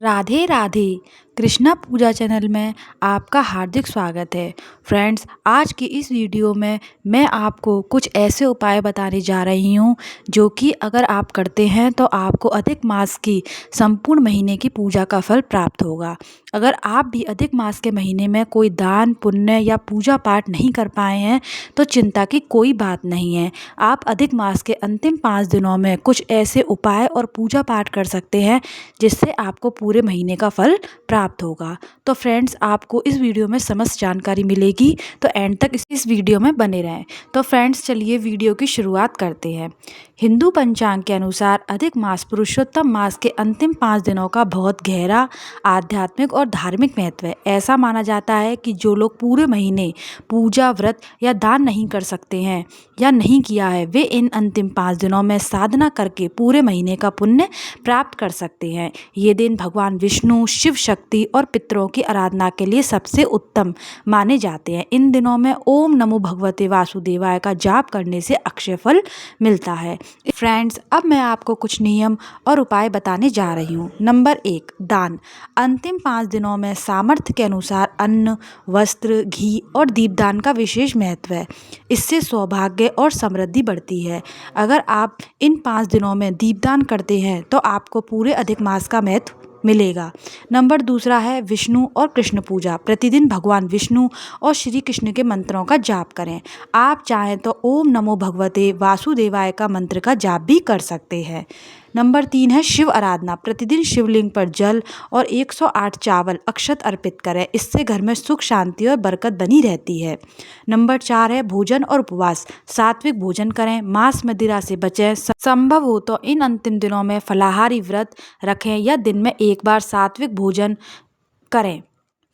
राधे राधे। कृष्णा पूजा channel में आपका हार्दिक स्वागत है। फ्रेंड्स, आज की इस वीडियो में मैं आपको कुछ ऐसे उपाय बताने जा रही हूँ जो कि अगर आप करते हैं तो आपको अधिक मास की संपूर्ण महीने की पूजा का फल प्राप्त होगा। अगर आप भी अधिक मास के महीने में कोई दान पुण्य या पूजा पाठ नहीं कर पाए हैं तो चिंता की कोई बात नहीं है। आप अधिक मास के अंतिम 5 दिनों में कुछ ऐसे उपाय और पूजा पाठ कर सकते हैं जिससे आपको पूरे महीने का फल प्राप्त होगा। तो फ्रेंड्स, आपको इस वीडियो में समस्त जानकारी मिलेगी, तो एंड तक इस वीडियो में बने रहें। तो फ्रेंड्स, चलिए वीडियो की शुरुआत करते हैं। हिंदू पंचांग के अनुसार अधिक मास पुरुषोत्तम मास के अंतिम 5 दिनों का बहुत गहरा आध्यात्मिक और धार्मिक महत्व है। ऐसा माना जाता है कि जो लोग पूरे महीने पूजा व्रत या दान नहीं कर सकते हैं या नहीं किया है, वे इन अंतिम 5 दिनों में साधना करके पूरे महीने का पुण्य प्राप्त कर सकते हैं। ये दिन भगवान विष्णु, शिव शक्ति और पितरों की आराधना के लिए सबसे उत्तम माने जाते हैं। इन दिनों में ओम नमो भगवते वासुदेवाय का जाप करने से अक्षय फल मिलता है। फ्रेंड्स, अब मैं आपको कुछ नियम और उपाय बताने जा रही हूँ। नंबर 1, दान। अंतिम 5 दिनों में सामर्थ्य के अनुसार अन्न, वस्त्र, घी और दीपदान का विशेष महत्व है। इससे सौभाग्य और समृद्धि बढ़ती है। अगर आप इन 5 दिनों में दीपदान करते हैं तो आपको पूरे अधिक मास का महत्व मिलेगा। नंबर दूसरा है विष्णु और कृष्ण पूजा। प्रतिदिन भगवान विष्णु और श्री कृष्ण के मंत्रों का जाप करें। आप चाहें तो ओम नमो भगवते वासुदेवाय का मंत्र का जाप भी कर सकते हैं। नंबर 3 है शिव आराधना। प्रतिदिन शिवलिंग पर जल और 108 चावल अक्षत अर्पित करें। इससे घर में सुख, शांति और बरकत बनी रहती है। नंबर 4 है भोजन और उपवास। सात्विक भोजन करें, मांस मदिरा से बचें। संभव हो तो इन अंतिम दिनों में फलाहारी व्रत रखें या दिन में एक बार सात्विक भोजन करें।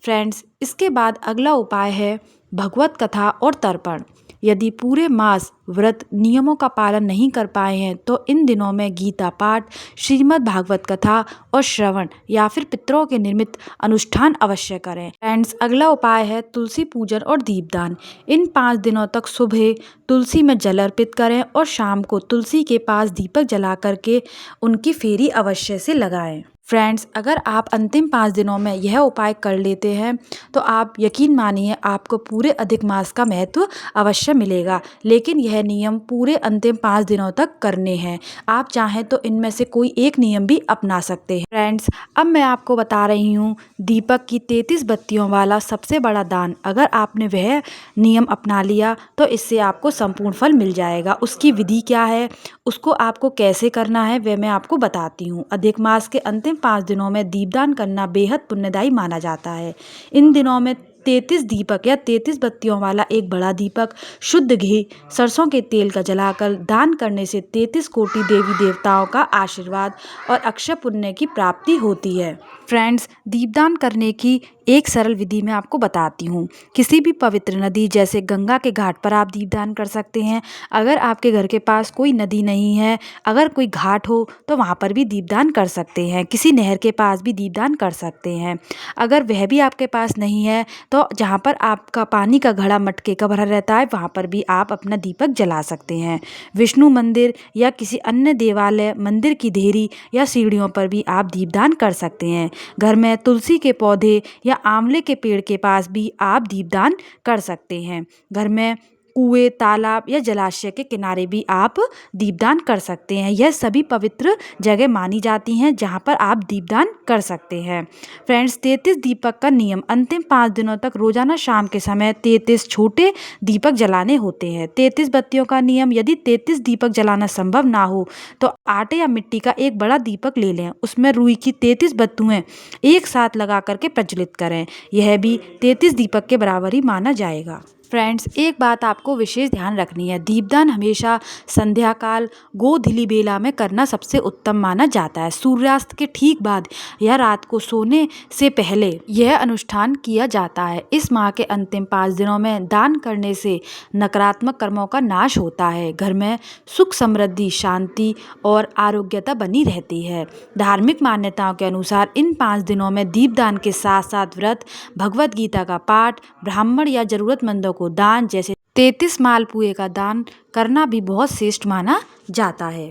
फ्रेंड्स, इसके बाद अगला उपाय है भगवत कथा और तर्पण। यदि पूरे मास व्रत नियमों का पालन नहीं कर पाए हैं तो इन दिनों में गीता पाठ, श्रीमद् भागवत कथा और श्रवण या फिर पितरों के निर्मित अनुष्ठान अवश्य करें। फ्रेंड्स, अगला उपाय है तुलसी पूजन और दीपदान। इन 5 दिनों तक सुबह तुलसी में जल अर्पित करें और शाम को तुलसी के पास दीपक जला करके उनकी फेरी अवश्य से लगाएं। फ्रेंड्स, अगर आप अंतिम 5 दिनों में यह उपाय कर लेते हैं तो आप यकीन मानिए आपको पूरे अधिक मास का महत्व अवश्य मिलेगा। लेकिन यह नियम पूरे अंतिम 5 दिनों तक करने हैं। आप चाहें तो इनमें से कोई एक नियम भी अपना सकते हैं। फ्रेंड्स, अब मैं आपको बता रही हूँ दीपक की 33 बत्तियों वाला सबसे बड़ा दान। अगर आपने वह नियम अपना लिया तो इससे आपको संपूर्ण फल मिल जाएगा। उसकी विधि क्या है, उसको आपको कैसे करना है, वह मैं आपको बताती हूँ। अधिक मास के अंतिम 5 दिनों में दीपदान करना बेहद पुण्यदायी माना जाता है। इन दिनों में 33 दीपक या 33 बत्तियों वाला एक बड़ा दीपक शुद्ध घी, सरसों के तेल का जलाकर दान करने से 33 कोटि देवी देवताओं का आशीर्वाद और अक्षय पुण्य की प्राप्ति होती है। फ्रेंड्स, दीपदान करने की एक सरल विधि मैं आपको बताती हूँ। किसी भी पवित्र नदी जैसे गंगा के घाट पर आप दीपदान कर सकते हैं। अगर आपके घर के पास कोई नदी नहीं है, अगर कोई घाट हो तो वहाँ पर भी दीपदान कर सकते हैं। किसी नहर के पास भी दीपदान कर सकते हैं। अगर वह भी आपके पास नहीं है तो जहाँ पर आपका पानी का घड़ा मटके का भरा रहता है वहाँ पर भी आप अपना दीपक जला सकते हैं। विष्णु मंदिर या किसी अन्य देवालय मंदिर की देहरी या सीढ़ियों पर भी आप दीपदान कर सकते हैं। घर में तुलसी के पौधे या आंवले के पेड़ के पास भी आप दीपदान कर सकते हैं। घर में कुएं, तालाब या जलाशय के किनारे भी आप दीपदान कर सकते हैं। यह सभी पवित्र जगह मानी जाती हैं जहां पर आप दीपदान कर सकते हैं। फ्रेंड्स, 33 दीपक का नियम। अंतिम 5 दिनों तक रोजाना शाम के समय 33 छोटे दीपक जलाने होते हैं। 33 बत्तियों का नियम। यदि 33 दीपक जलाना संभव ना हो तो आटे या मिट्टी का एक बड़ा दीपक ले लें, उसमें रुई की 33 बत्तुएं एक साथ लगा करके प्रज्वलित करें। यह भी 33 दीपक के बराबर ही माना जाएगा। फ्रेंड्स, एक बात आपको विशेष ध्यान रखनी है। दीपदान हमेशा संध्या काल गोधूली बेला में करना सबसे उत्तम माना जाता है। सूर्यास्त के ठीक बाद या रात को सोने से पहले यह अनुष्ठान किया जाता है। इस माह के अंतिम 5 दिनों में दान करने से नकारात्मक कर्मों का नाश होता है। घर में सुख, समृद्धि, शांति और आरोग्यता बनी रहती है। धार्मिक मान्यताओं के अनुसार इन 5 दिनों में दीपदान के साथ साथ व्रत, भगवत गीता का पाठ, ब्राह्मण या जरूरतमंदों को दान जैसे 33 मालपुए का दान करना भी बहुत श्रेष्ठ माना जाता है।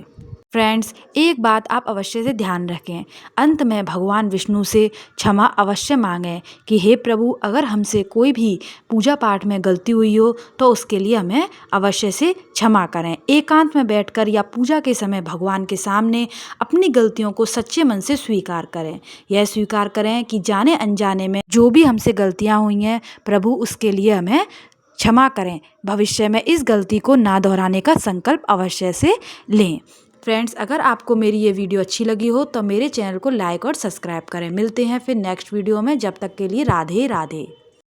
फ्रेंड्स, एक बात आप अवश्य से ध्यान रखें। अंत में भगवान विष्णु से क्षमा अवश्य मांगें कि हे प्रभु, अगर हमसे कोई भी पूजा पाठ में गलती हुई हो तो उसके लिए हमें अवश्य से क्षमा करें। एकांत में बैठकर या पूजा के समय भगवान के सामने अपनी गलतियों को सच्चे मन से स्वीकार करें। यह स्वीकार करें कि जाने अनजाने में जो भी हमसे गलतियाँ हुई हैं, प्रभु उसके लिए हमें क्षमा करें। भविष्य में इस गलती को ना दोहराने का संकल्प अवश्य से लें। फ्रेंड्स, अगर आपको मेरी ये वीडियो अच्छी लगी हो तो मेरे चैनल को लाइक और सब्सक्राइब करें। मिलते हैं फिर नेक्स्ट वीडियो में। जब तक के लिए राधे राधे।